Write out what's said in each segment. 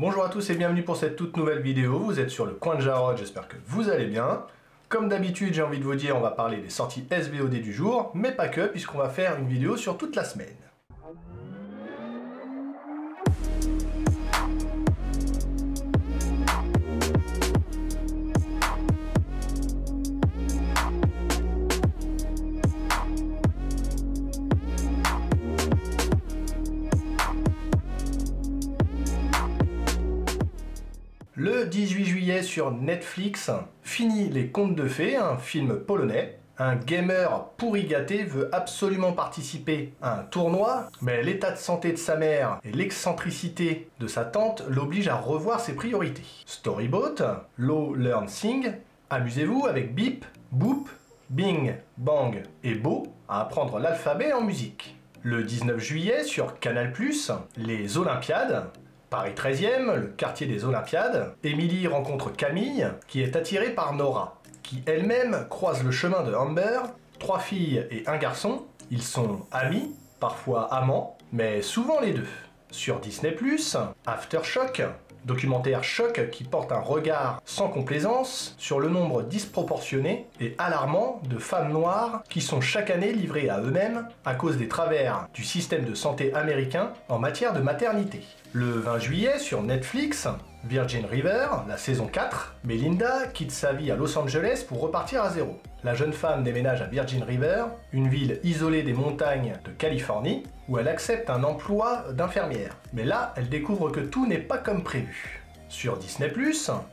Bonjour à tous et bienvenue pour cette toute nouvelle vidéo. Vous êtes sur le coin de Jarod, j'espère que vous allez bien. Comme d'habitude, j'ai envie de vous dire, on va parler des sorties SVOD du jour, mais pas que, puisqu'on va faire une vidéo sur toute la semaine. Le 18 juillet sur Netflix, fini Les Contes de Fées, un film polonais. Un gamer pourri gâté veut absolument participer à un tournoi, mais l'état de santé de sa mère et l'excentricité de sa tante l'obligent à revoir ses priorités. Storyboat, Low Learn Sing, amusez-vous avec Bip, Boop, Bing, Bang et Bo à apprendre l'alphabet en musique. Le 19 juillet sur Canal+, les Olympiades. Paris 13e, le quartier des Olympiades, Émilie rencontre Camille, qui est attirée par Nora, qui elle-même croise le chemin de Amber, 3 filles et un garçon. Ils sont amis, parfois amants, mais souvent les deux. Sur Disney+, Aftershock, documentaire choc qui porte un regard sans complaisance sur le nombre disproportionné et alarmant de femmes noires qui sont chaque année livrées à eux-mêmes à cause des travers du système de santé américain en matière de maternité. Le 20 juillet sur Netflix, Virgin River, la saison 4, Melinda quitte sa vie à Los Angeles pour repartir à zéro. La jeune femme déménage à Virgin River, une ville isolée des montagnes de Californie, où elle accepte un emploi d'infirmière. Mais là, elle découvre que tout n'est pas comme prévu. Sur Disney+,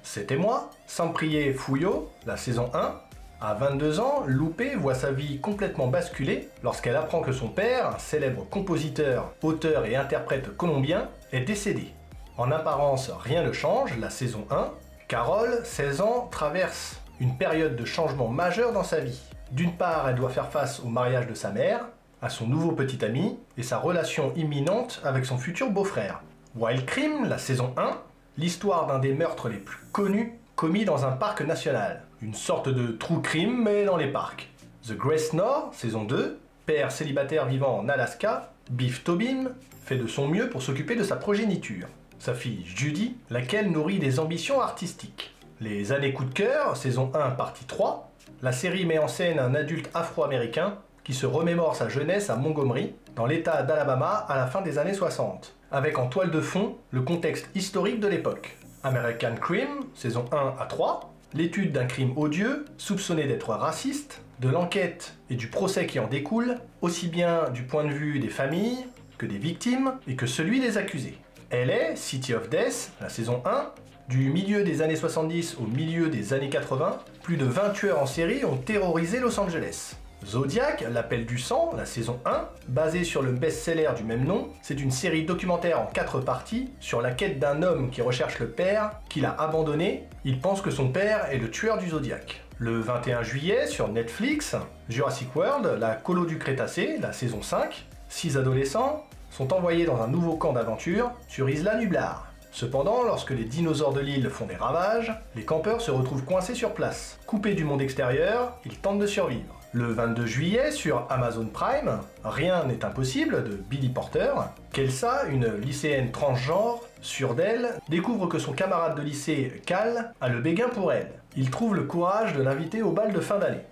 C'était moi, Sans prier Fouillot, la saison 1. À 22 ans, Loupé voit sa vie complètement basculer lorsqu'elle apprend que son père, un célèbre compositeur, auteur et interprète colombien, est décédé. En apparence, rien ne change, la saison 1. Carole, 16 ans, traverse une période de changement majeur dans sa vie. D'une part, elle doit faire face au mariage de sa mère, à son nouveau petit ami, et sa relation imminente avec son futur beau-frère. Wild Crime, la saison 1, l'histoire d'un des meurtres les plus connus commis dans un parc national. Une sorte de true crime, mais dans les parcs. The Grey Snore, saison 2, père célibataire vivant en Alaska, Biff Tobin fait de son mieux pour s'occuper de sa progéniture. Sa fille Judy, laquelle nourrit des ambitions artistiques. Les années coup de cœur, saison 1, partie 3, la série met en scène un adulte afro-américain qui se remémore sa jeunesse à Montgomery, dans l'état d'Alabama à la fin des années 60, avec en toile de fond le contexte historique de l'époque. American Crime, saison 1 à 3, l'étude d'un crime odieux, soupçonné d'être raciste, de l'enquête et du procès qui en découle, aussi bien du point de vue des familles, que des victimes, et que celui des accusés. LA, City of Death, la saison 1, du milieu des années 70 au milieu des années 80, plus de 20 tueurs en série ont terrorisé Los Angeles. Zodiac, l'appel du sang, la saison 1, basée sur le best-seller du même nom, c'est une série documentaire en 4 parties sur la quête d'un homme qui recherche le père, qu'il a abandonné. Il pense que son père est le tueur du Zodiac. Le 21 juillet, sur Netflix, Jurassic World, la colo du Crétacé, la saison 5, 6 adolescents sont envoyés dans un nouveau camp d'aventure sur Isla Nublar. Cependant, lorsque les dinosaures de l'île font des ravages, les campeurs se retrouvent coincés sur place. Coupés du monde extérieur, ils tentent de survivre. Le 22 juillet, sur Amazon Prime, Rien n'est impossible de Billy Porter, Kelsa, une lycéenne transgenre, sûre d'elle, découvre que son camarade de lycée, Cal, a le béguin pour elle. Il trouve le courage de l'inviter au bal de fin d'année.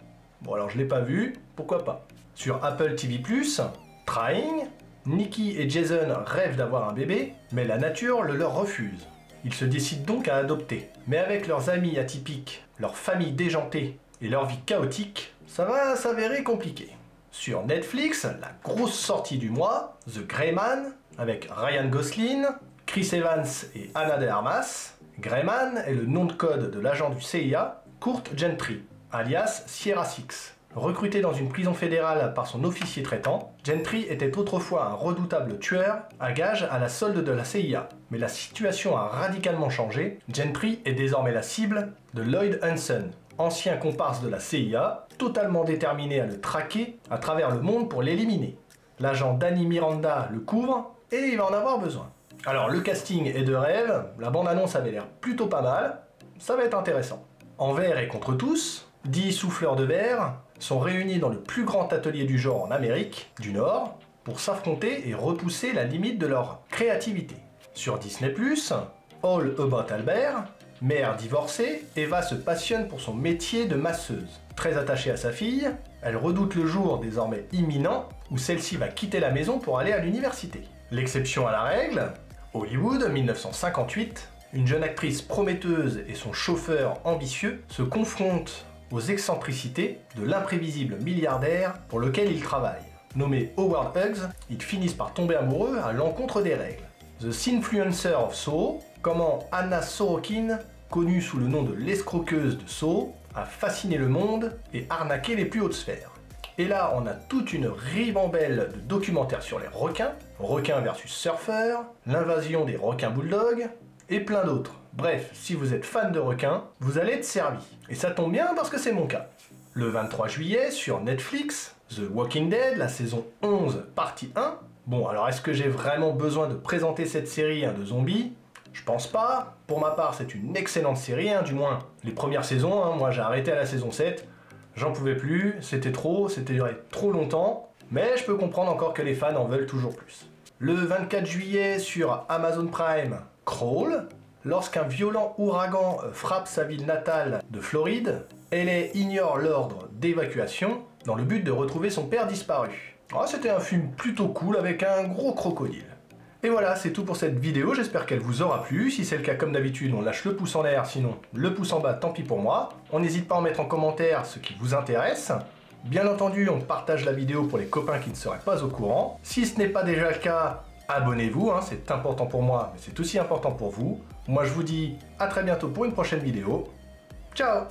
Bon alors je l'ai pas vu, pourquoi pas. Sur Apple TV+, Trying, Nikki et Jason rêvent d'avoir un bébé, mais la nature le leur refuse. Ils se décident donc à adopter. Mais avec leurs amis atypiques, leur famille déjantée et leur vie chaotique, ça va s'avérer compliqué. Sur Netflix, la grosse sortie du mois, The Gray Man, avec Ryan Gosling, Chris Evans et Ana de Armas. Greyman est le nom de code de l'agent du CIA, Kurt Gentry, alias Sierra Six. Recruté dans une prison fédérale par son officier traitant, Gentry était autrefois un redoutable tueur à gages à la solde de la CIA. Mais la situation a radicalement changé, Gentry est désormais la cible de Lloyd Hansen, ancien comparse de la CIA, totalement déterminé à le traquer à travers le monde pour l'éliminer. L'agent Danny Miranda le couvre et il va en avoir besoin. Alors le casting est de rêve, la bande-annonce avait l'air plutôt pas mal, ça va être intéressant. Envers et contre tous, 10 souffleurs de verre sont réunis dans le plus grand atelier du genre en Amérique du Nord pour s'affronter et repousser la limite de leur créativité. Sur Disney+, All About Albert. Mère divorcée, Eva se passionne pour son métier de masseuse. Très attachée à sa fille, elle redoute le jour désormais imminent où celle-ci va quitter la maison pour aller à l'université. L'exception à la règle, Hollywood, 1958, une jeune actrice prometteuse et son chauffeur ambitieux se confrontent aux excentricités de l'imprévisible milliardaire pour lequel ils travaillent. Nommé Howard Hughes, ils finissent par tomber amoureux à l'encontre des règles. The Sinfluencer of Soho, comment Anna Sorokin, connue sous le nom de l'escroqueuse de Soho, a fasciné le monde et arnaqué les plus hautes sphères. Et là, on a toute une ribambelle de documentaires sur les requins, requins versus surfeurs, l'invasion des requins bulldogs, et plein d'autres. Bref, si vous êtes fan de requins, vous allez être servi. Et ça tombe bien parce que c'est mon cas. Le 23 juillet, sur Netflix, The Walking Dead, la saison 11, partie 1. Bon, alors est-ce que j'ai vraiment besoin de présenter cette série de zombies? Je pense pas. Pour ma part, c'est une excellente série, du moins les premières saisons. Moi, j'ai arrêté à la saison 7. J'en pouvais plus, c'était trop, c'était duré trop longtemps. Mais je peux comprendre encore que les fans en veulent toujours plus. Le 24 juillet, sur Amazon Prime, Crawl. Lorsqu'un violent ouragan frappe sa ville natale de Floride, Ellie ignore l'ordre d'évacuation dans le but de retrouver son père disparu. C'était un film plutôt cool avec un gros crocodile. Et voilà, c'est tout pour cette vidéo, j'espère qu'elle vous aura plu. Si c'est le cas, comme d'habitude, on lâche le pouce en l'air, sinon le pouce en bas, tant pis pour moi. On n'hésite pas à en mettre en commentaire ce qui vous intéresse. Bien entendu, on partage la vidéo pour les copains qui ne seraient pas au courant. Si ce n'est pas déjà le cas, abonnez-vous, c'est important pour moi, mais c'est aussi important pour vous. Moi je vous dis à très bientôt pour une prochaine vidéo. Ciao!